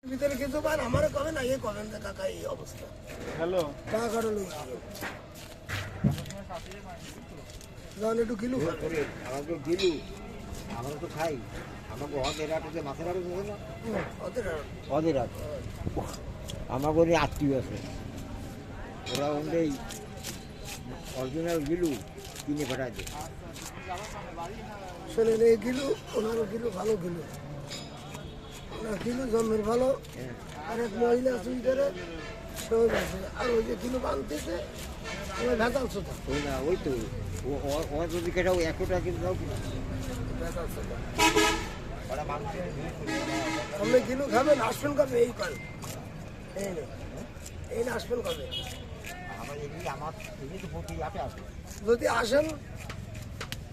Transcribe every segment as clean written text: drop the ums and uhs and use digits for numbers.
ভিতরে কিছু পান আমারও কবে না ইয়ে কবেন যে কাকা এই অবস্থা। হ্যালো টাকা কারো লই যখন একটু কিলো আমাকে দিলু আমরা তো খাই আমাকে অদের আটে মাছের আটে না অদের আটে আমাকে ওই আত্মীয় আছে ওরা ওই অরিজিনাল গিলু কিনে পাঠায় দেয় শোনেন এই কিলো ওনারও কিলো ভালো কিলো ওনার কিলো জন্মের ভালো আর এক মহিলা চুই করে সহজ আছে আর ওই যে কিলো বানতেছে ওই ভেতাল সোতা ওই না ওই তো ও যদি কেটা ওই 100 টাকা কিলো দাও ভেতাল সোতা ওরা মানুষের আপনি কিলো খাবেন আসবেন কবে এই পান এই নে এই না আসবেন কবে আমার এমনি তো প্রতি আপে আছে যদি আসেন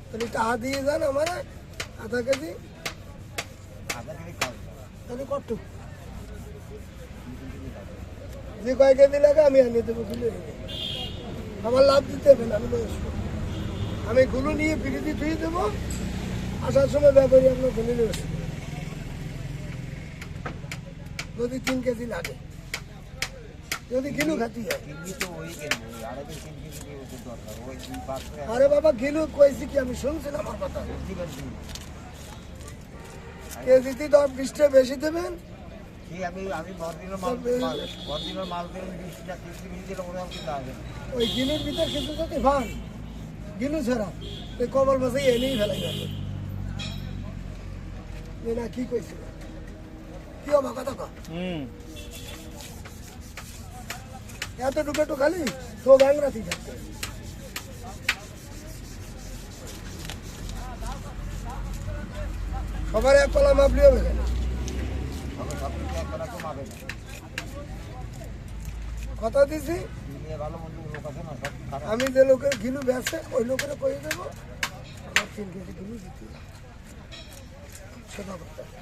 তাহলে টাকা দিয়ে যান আমার আধা কেজি আধার কেজি খাওয়া তাহলে কটুক যে কয় কেজি লাগে আমি আনিয়ে দেবো কিলো আমার লাভ দিতে হবে না আমি বয়স্ক আমি গুলো নিয়ে পিড়িতে ধুয়ে দেবো আসার সময় ব্যাপারী আপনার ফেলে নিয়ে আসবে যদি 3 কেজি লাগে যদি কিলো খাতি হয় কিনবি তো ওই কিনবো আড়াই কেজি 3 কেজি দিয়ে ওদের দরকার ওই 2-5 টাকা আরে বাবা কিলো কইছি কি আমি শুনছেন আমার কথা কেজিতে 10-20টা বেশি দেবেন আমি বর্দিনের মাল দিলাম 20 টাকা 30 কেজি দিলাম ওরা কিন্তু আসবে ওই গিলুর ভিতর কিন্তু যদি ভান গিলু ছাড়া ওই কবল বসে এনেই ফেলাই যাবে না কি কইছিল কি হবা কথা ক এত ডুবে তো খালি তো ব্যাংরাতি থাকতে সবার এক কলা মাপলি হবে কেন সব কিছু এক করা কমাবে না কথা দিছি দুনিয়া ভালো মন্দ লোক আছে না সব খারাপ আমি যে লোকের গিলু বেচে ওই লোকের কয়ে দেবো আমার 3 কেজি গিলু দিতে সেটা করতে হবে।